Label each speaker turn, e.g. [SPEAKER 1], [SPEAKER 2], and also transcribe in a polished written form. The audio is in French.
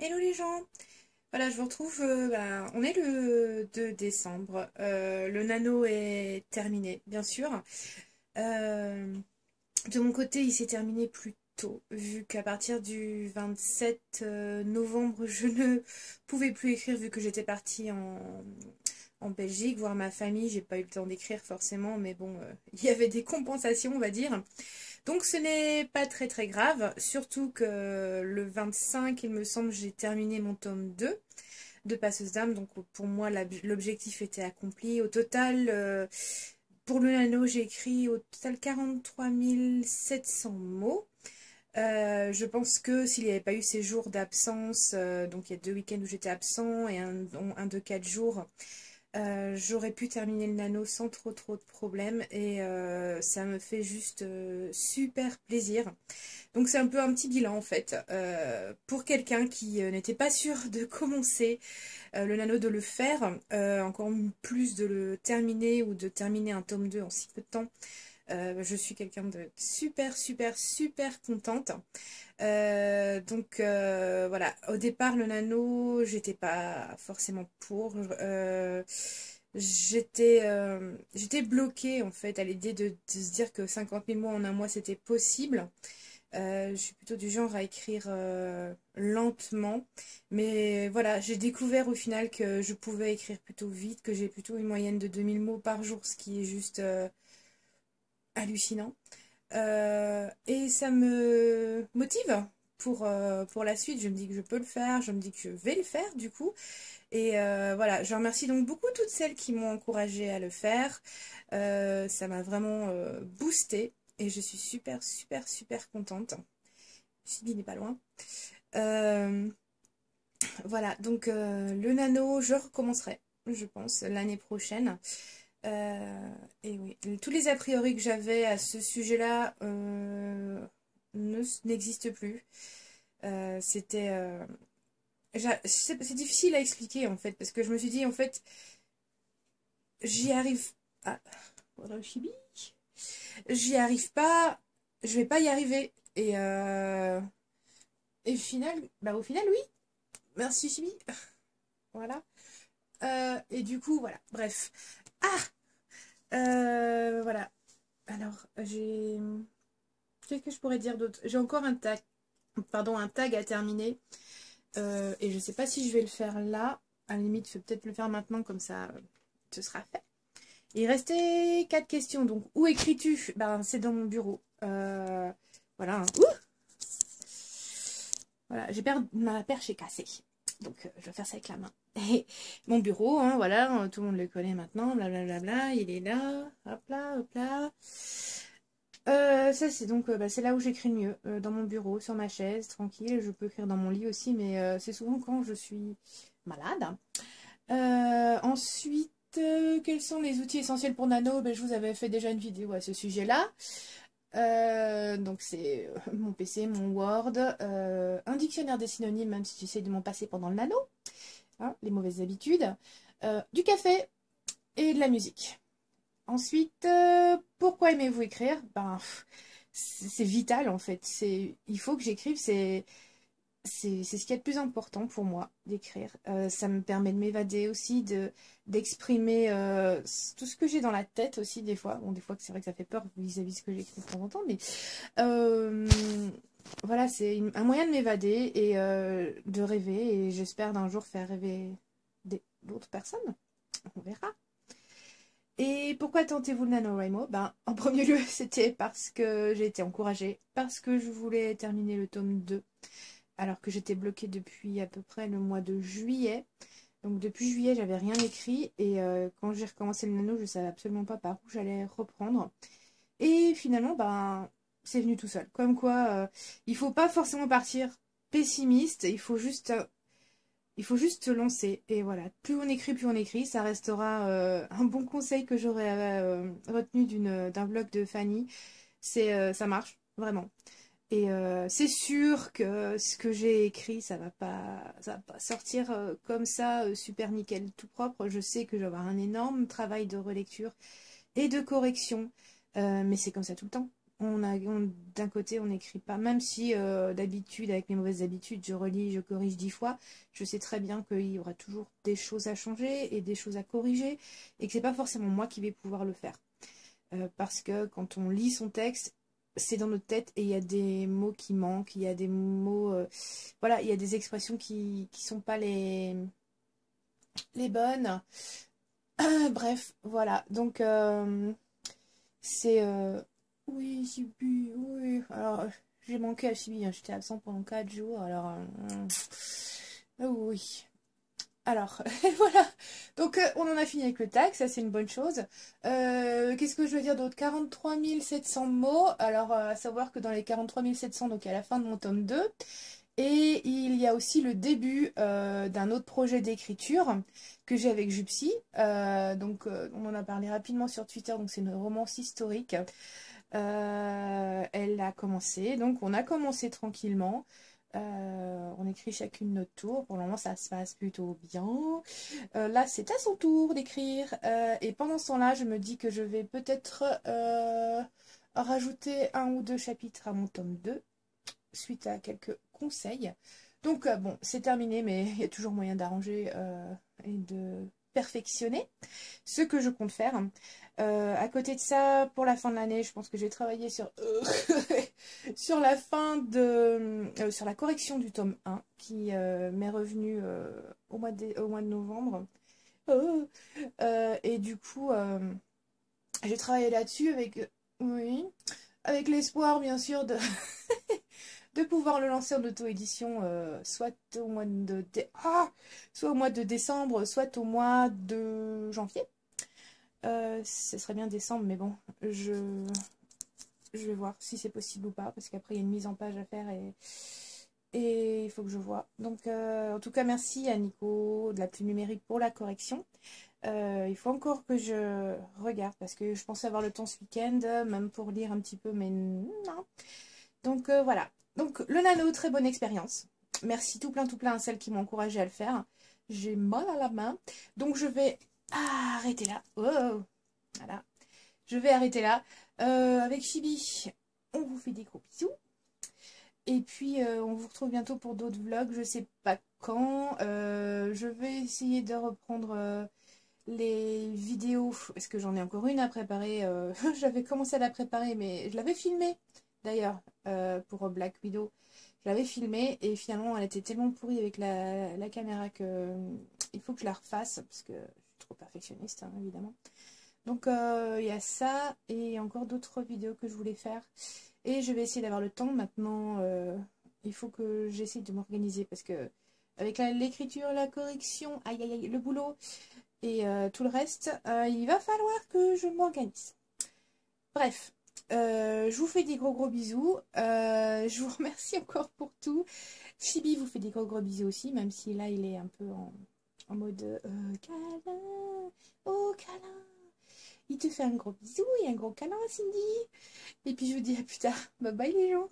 [SPEAKER 1] Hello les gens! Voilà, je vous retrouve, on est le 2 décembre. Le nano est terminé, bien sûr. Euh, de mon côté, il s'est terminé plus tôt, vu qu'à partir du 27 novembre, je ne pouvais plus écrire, vu que j'étais partie en Belgique, voir ma famille. J'ai pas eu le temps d'écrire forcément, mais bon, il y avait des compensations, on va dire. Donc ce n'est pas très très grave, surtout que le 25, il me semble, j'ai terminé mon tome 2 de Passeuse d'âme, donc pour moi l'objectif était accompli. Au total, pour le nano, j'ai écrit au total 43 700 mots. Je pense que s'il n'y avait pas eu ces jours d'absence, donc il y a 2 week-ends où j'étais absent et un de 4 jours, j'aurais pu terminer le nano sans trop de problèmes et ça me fait juste super plaisir. Donc c'est un peu un petit bilan en fait pour quelqu'un qui n'était pas sûr de commencer le nano, de le faire, encore plus de le terminer ou de terminer un tome 2 en si peu de temps. Je suis quelqu'un de super contente. Voilà, au départ le nano, j'étais pas forcément pour. J'étais bloquée en fait à l'idée de se dire que 50 000 mots en un mois c'était possible. Je suis plutôt du genre à écrire lentement. Mais voilà, j'ai découvert au final que je pouvais écrire plutôt vite, que j'ai plutôt une moyenne de 2000 mots par jour, ce qui est juste hallucinant. Et ça me motive pour la suite. Je me dis que je peux le faire, je me dis que je vais le faire du coup. Et voilà, je remercie donc beaucoup toutes celles qui m'ont encouragée à le faire. Ça m'a vraiment boosté et je suis super contente. Chibi n'est pas loin. Euh, voilà, donc le nano, je recommencerai, je pense, l'année prochaine. Et oui, tous les a priori que j'avais à ce sujet-là n'existent plus. C'était... c'est difficile à expliquer en fait, parce que je me suis dit, en fait, j'y arrive... Ah, voilà, Chibi. J'y arrive pas, je vais pas y arriver. Et au final, oui. Merci Chibi. Voilà. Et du coup, voilà. Bref. Ah voilà. Alors, j'ai... Qu'est-ce que je pourrais dire d'autre? J'ai encore un tag à terminer. Et je sais pas si je vais le faire là. À la limite, je vais peut-être le faire maintenant, comme ça, ce sera fait. Il restait 4 questions. Donc, où écris-tu? Ben, c'est dans mon bureau. Voilà. Ouh, voilà, ma perche est cassée. Donc, je vais faire ça avec la main. Et mon bureau, hein, voilà, tout le monde le connaît maintenant, blablabla, il est là, hop là, hop là. Ça, c'est donc, c'est là où j'écris le mieux, dans mon bureau, sur ma chaise, tranquille. Je peux écrire dans mon lit aussi, mais c'est souvent quand je suis malade. Ensuite, quels sont les outils essentiels pour Nano? Ben, je vous avais fait déjà une vidéo à ce sujet-là. Donc c'est mon PC, mon Word, un dictionnaire des synonymes, même si j'essaie de m'en passer pendant le nano, hein, les mauvaises habitudes, du café et de la musique. Ensuite, pourquoi aimez-vous écrire? Ben, c'est vital en fait. Il faut que j'écrive, c'est ce qui est le plus important pour moi d'écrire. Ça me permet de m'évader aussi, d'exprimer tout ce que j'ai dans la tête aussi des fois. Bon, des fois c'est vrai que ça fait peur vis-à-vis de ce que j'écris de temps en temps, mais euh, voilà, c'est un moyen de m'évader et de rêver. Et j'espère d'un jour faire rêver d'autres personnes. On verra. Et pourquoi tentez-vous le NaNoWriMo? Ben, en premier lieu, c'était parce que j'ai été encouragée, parce que je voulais terminer le tome 2 alors que j'étais bloquée depuis à peu près le mois de juillet. Donc depuis juillet, j'avais rien écrit et quand j'ai recommencé le nano, je savais absolument pas par où j'allais reprendre. Et finalement, ben, c'est venu tout seul. Comme quoi, il faut pas forcément partir pessimiste, il faut juste se lancer. Et voilà, plus on écrit, plus on écrit. Ça restera un bon conseil que j'aurais retenu d'un blog de Fanny. Ça marche, vraiment. Et c'est sûr que ce que j'ai écrit, ça va pas sortir comme ça, super nickel, tout propre. Je sais que je vais avoir un énorme travail de relecture et de correction. Mais c'est comme ça tout le temps. d'un côté, on n'écrit pas, même si d'habitude, avec mes mauvaises habitudes, je relis, je corrige 10 fois, je sais très bien qu'il y aura toujours des choses à changer et des choses à corriger, et que c'est pas forcément moi qui vais pouvoir le faire. Parce que quand on lit son texte, c'est dans notre tête et il y a des mots qui manquent, il y a des mots, voilà, il y a des expressions qui sont pas les bonnes. Bref, voilà. Donc, c'est... oui, Chibi, oui. Alors, j'ai manqué à Chibi, hein. J'étais absent pendant 4 jours, alors... oui. Alors, voilà. Donc, on en a fini avec le tag, ça c'est une bonne chose. Qu'est-ce que je veux dire d'autre? 43 700 mots. Alors, à savoir que dans les 43 700, donc à la fin de mon tome 2, et il y a aussi le début d'un autre projet d'écriture que j'ai avec Jupsy. Donc, on en a parlé rapidement sur Twitter, donc c'est une romance historique. Elle a commencé, donc on a commencé tranquillement. On écrit chacune notre tour. Pour le moment, ça se passe plutôt bien. Là, c'est à son tour d'écrire. Et pendant ce temps-là, je me dis que je vais peut-être rajouter un ou deux chapitres à mon tome 2 suite à quelques conseils. Donc, bon, c'est terminé, mais il y a toujours moyen d'arranger et de perfectionner ce que je compte faire. À côté de ça, pour la fin de l'année, je pense que j'ai travaillé sur, sur la fin de... sur la correction du tome 1 qui m'est revenu au mois de novembre. Et du coup, j'ai travaillé là-dessus avec... oui, avec l'espoir, bien sûr, de... de pouvoir le lancer en auto-édition soit au mois soit au mois de décembre, soit au mois de janvier. Ce serait bien décembre, mais bon, je vais voir si c'est possible ou pas, parce qu'après il y a une mise en page à faire et il faut que je vois. Donc en tout cas, merci à Nico de la plume numérique pour la correction. Il faut encore que je regarde, parce que je pensais avoir le temps ce week-end, même pour lire un petit peu, mais non. Donc voilà. Donc le nano, très bonne expérience. Merci tout plein à celles qui m'ont encouragé à le faire. J'ai mal à la main. Donc je vais arrêter là. Oh, voilà. Je vais arrêter là. Avec Chibi, on vous fait des gros bisous. Et puis on vous retrouve bientôt pour d'autres vlogs. Je sais pas quand. Je vais essayer de reprendre les vidéos. Est-ce que j'en ai encore une à préparer? J'avais commencé à la préparer, mais je l'avais filmée d'ailleurs pour Black Widow. Je l'avais filmée et finalement elle était tellement pourrie avec la caméra que il faut que je la refasse parce que je suis trop perfectionniste, hein, évidemment. Donc il y a ça et encore d'autres vidéos que je voulais faire. Et je vais essayer d'avoir le temps maintenant. Il faut que j'essaye de m'organiser parce que avec l'écriture, la correction, aïe aïe aïe, le boulot et tout le reste, il va falloir que je m'organise. Bref, je vous fais des gros bisous. Je vous remercie encore pour tout. Chibi vous fait des gros bisous aussi, même si là il est un peu en mode câlin. Oh câlin. Il te fait un gros bisou et un gros câlin, Cindy. Et puis je vous dis à plus tard. Bye bye les gens.